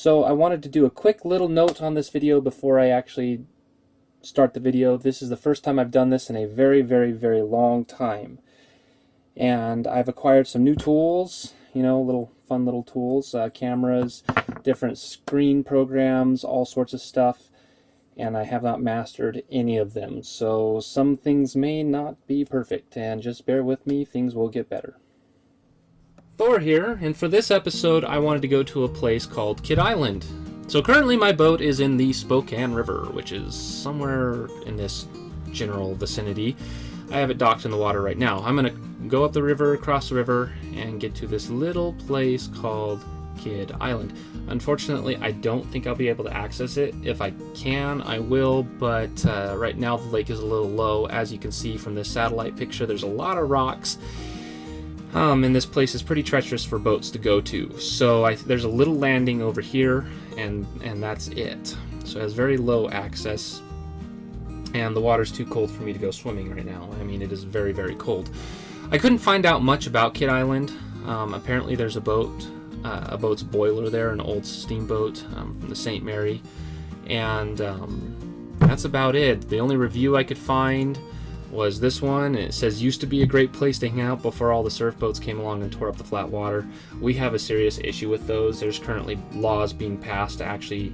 So I wanted to do a quick little note on this video before I actually start the video. This is the first time I've done this in a very, very, very long time. And I've acquired some new tools, little fun little tools, cameras, different screen programs, all sorts of stuff. And I have not mastered any of them. So some things may not be perfect, and just bear with me, things will get better. Thor here, and for this episode I wanted to go to a place called Kidd Island. So currently my boat is in the Spokane River, which is somewhere in this general vicinity. I have it docked in the water right now. I'm going to go up the river, across the river, and get to this little place called Kidd Island. Unfortunately, I don't think I'll be able to access it. If I can, I will, but right now the lake is a little low. As you can see from this satellite picture, there's a lot of rocks. And this place is pretty treacherous for boats to go to. So there's a little landing over here, and that's it. So it has very low access, and the water's too cold for me to go swimming right now. I mean, it is very, very cold. I couldn't find out much about Kidd Island. Apparently there's a boat's boiler there, an old steamboat from the St. Mary, and that's about it. The only review I could find was this one. It says used to be a great place to hang out before all the surf boats came along and tore up the flat water. We have a serious issue with those. There's currently laws being passed to actually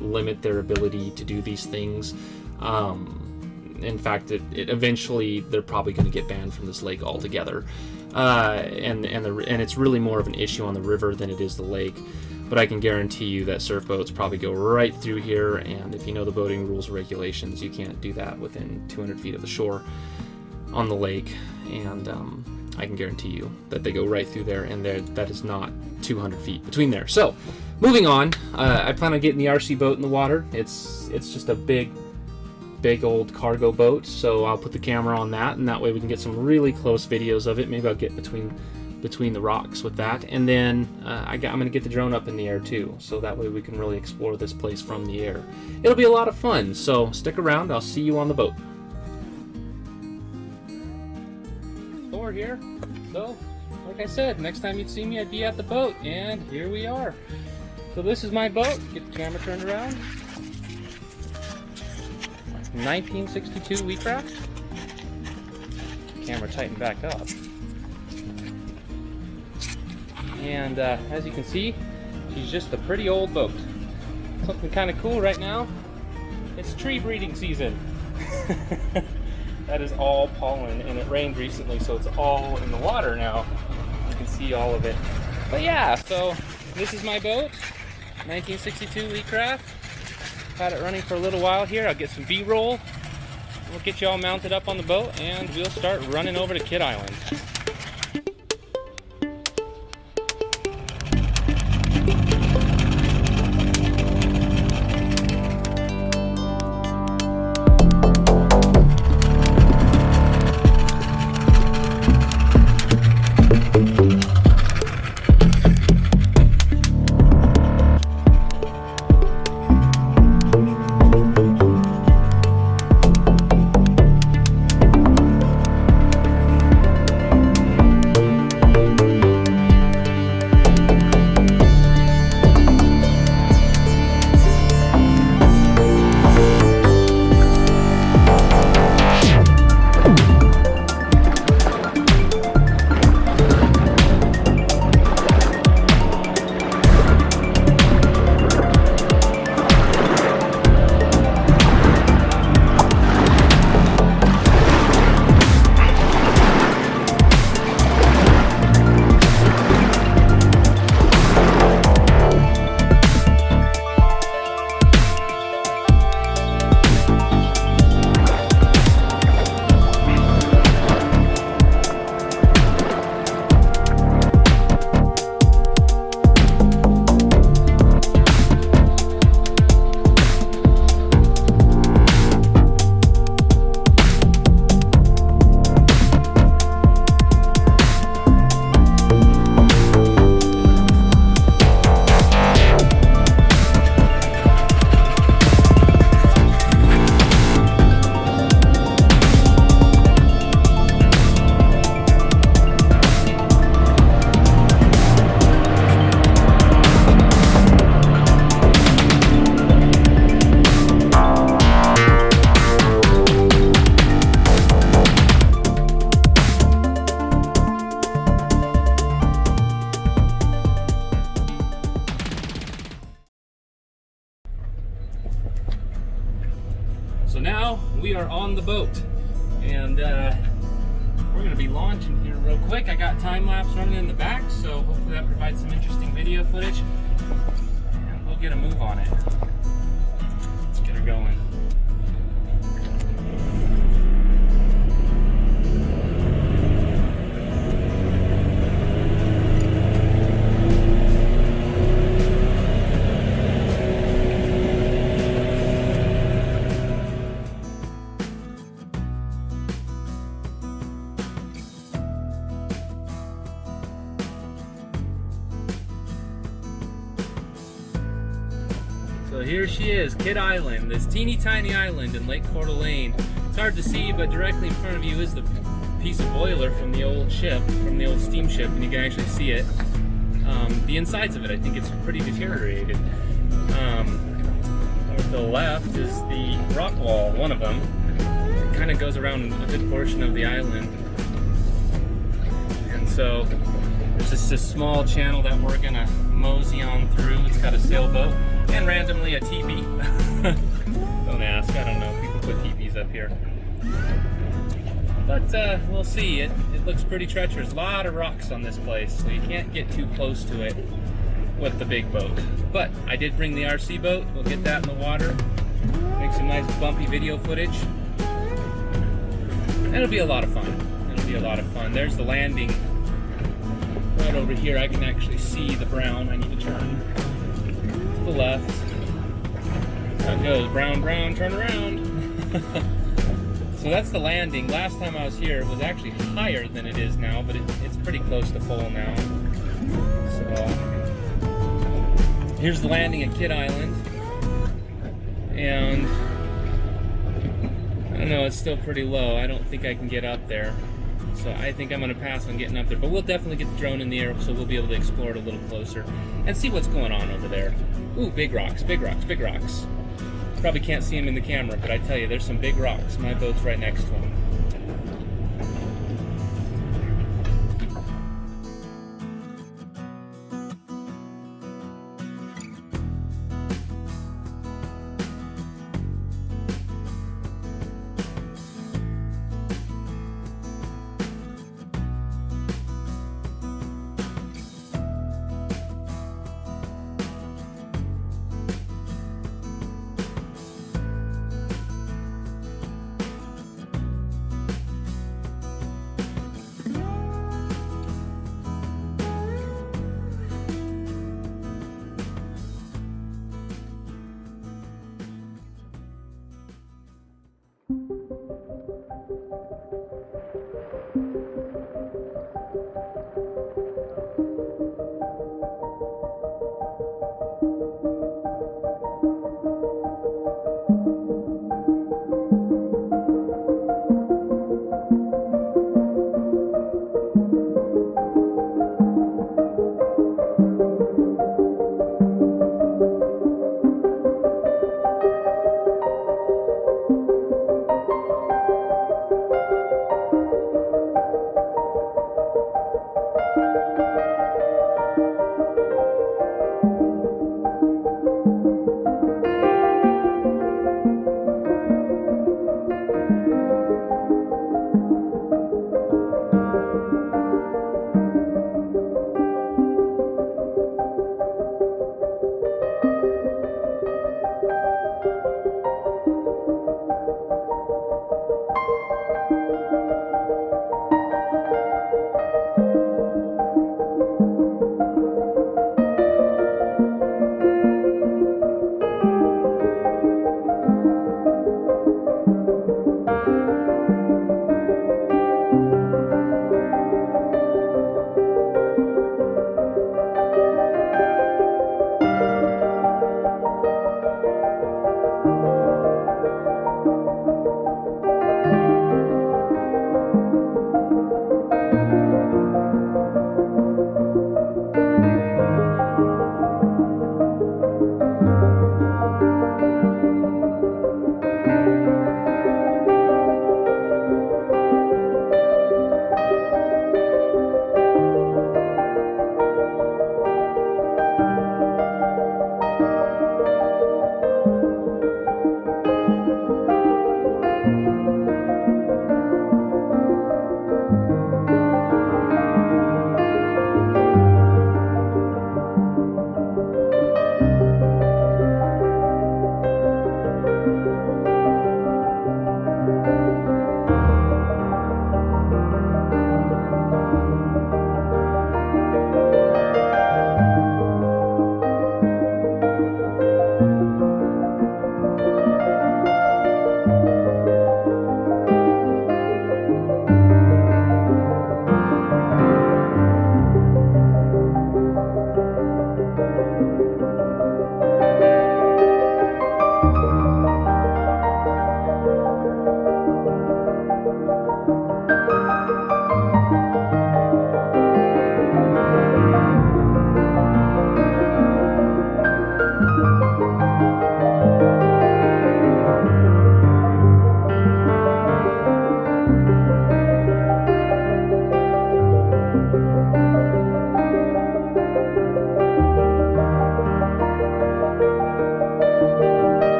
limit their ability to do these things. In fact, eventually they're probably going to get banned from this lake altogether. And it's really more of an issue on the river than it is the lake. But I can guarantee you that surf boats probably go right through here, and if you know the boating rules and regulations, you can't do that within 200 feet of the shore on the lake. And I can guarantee you that they go right through there, and that is not 200 feet between there. So, moving on, I plan on getting the RC boat in the water. It's just a big old cargo boat, so I'll put the camera on that, and that way we can get some really close videos of it. Maybe I'll get between the rocks with that, and then I'm going to get the drone up in the air too, so that way we can really explore this place from the air. It'll be a lot of fun, so stick around. I'll see you on the boat. Thor here. So, like I said, next time you'd see me, I'd be at the boat, and here we are. So this is my boat. Get the camera turned around. 1962 Wheatcraft. Camera tightened back up. And as you can see, she's just a pretty old boat. Something kind of cool right now, it's tree breeding season. That is all pollen, and it rained recently, so it's all in the water now. You can see all of it. But yeah, so this is my boat, 1962 Wheatcraft. Had it running for a little while here. I'll get some B-roll. We'll get you all mounted up on the boat, and we'll start running over to Kidd Island. So now we are on the boat, and we're going to be launching here real quick. I got time lapse running in the back, so hopefully that provides some interesting video footage, and we'll get a move on it. Let's get her going. So here she is, Kidd Island, this teeny tiny island in Lake Coeur d'Alene. It's hard to see, but directly in front of you is the piece of boiler from the old ship, from the old steamship, and you can actually see it. The insides of it, I think it's pretty deteriorated. Over to the left is the rock wall, one of them. It kind of goes around a good portion of the island. And so there's just this small channel that we're gonna mosey on through. It's got a sailboat and randomly a teepee. Don't ask, I don't know. People put teepees up here. But we'll see. It looks pretty treacherous. A lot of rocks on this place, so you can't get too close to it with the big boat. But I did bring the RC boat. We'll get that in the water. Make some nice bumpy video footage. It'll be a lot of fun. It'll be a lot of fun. There's the landing. Right over here, I can actually see the brown. I need to turn to the left. There it goes, brown, brown, turn around. So that's the landing. Last time I was here, it was actually higher than it is now, but it's pretty close to full now. So here's the landing at Kidd Island. And I don't know, it's still pretty low. I don't think I can get up there. So I think I'm going to pass on getting up there, but we'll definitely get the drone in the air so we'll be able to explore it a little closer and see what's going on over there. Ooh, big rocks, big rocks, big rocks. Probably can't see them in the camera, but I tell you, there's some big rocks. My boat's right next to them.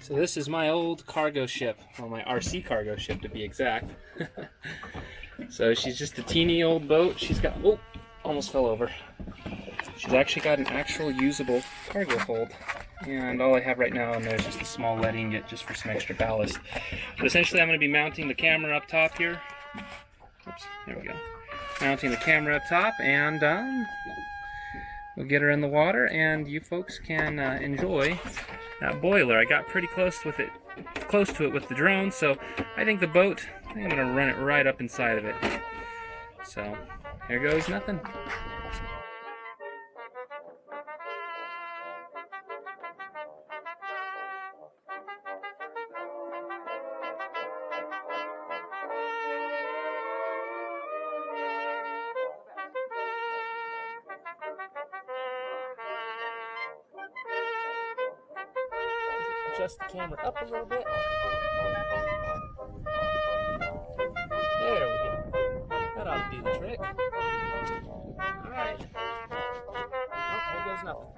So this is my old cargo ship, well, my RC cargo ship to be exact. So she's just a teeny old boat. She's got, oh, almost fell over. She's actually got an actual usable cargo hold. And all I have right now in there is just a small letting it just for some extra ballast. But essentially I'm going to be mounting the camera up top here. Oops, there we go. Mounting the camera up top, and we'll get her in the water and you folks can enjoy that boiler. I got pretty close to it with the drone, so I think the boat, I'm going to run it right up inside of it. So here goes nothing. Adjust the camera up a little bit. There we go. That ought to do the trick. Alright. Oh, there goes nothing.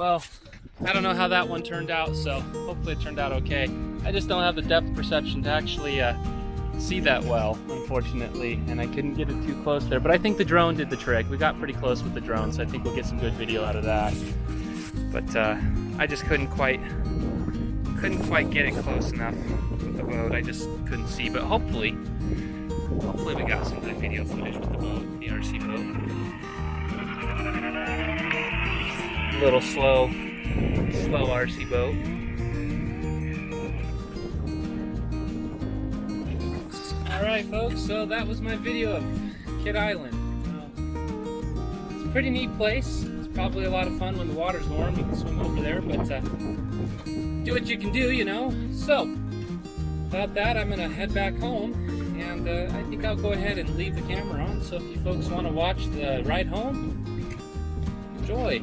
Well, I don't know how that one turned out, so hopefully it turned out okay. I just don't have the depth perception to actually see that well, unfortunately, and I couldn't get it too close there. But I think the drone did the trick. We got pretty close with the drone, so I think we'll get some good video out of that. But I just couldn't quite get it close enough with the boat. I just couldn't see. But hopefully we got some good video footage with the boat, the RC boat. A little slow RC boat. Alright folks, so that was my video of Kidd Island. It's a pretty neat place. It's probably a lot of fun when the water's warm. You can swim over there, but do what you can do, you know. So, without that, I'm going to head back home, and I think I'll go ahead and leave the camera on. So if you folks want to watch the ride home, enjoy.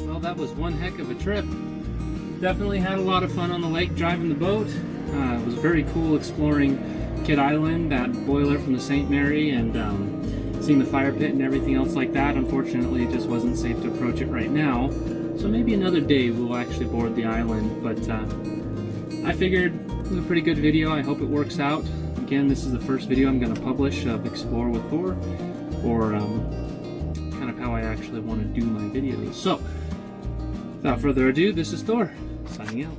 Well, that was one heck of a trip. Definitely had a lot of fun on the lake driving the boat. It was very cool exploring Kidd Island, that boiler from the St. Mary, and seeing the fire pit and everything else like that. Unfortunately, it just wasn't safe to approach it right now. So maybe another day we'll actually board the island. But I figured it was a pretty good video. I hope it works out. Again, this is the first video I'm going to publish of Explore with Thor, or kind of how I actually want to do my videos. So, without further ado, this is Thor, signing out.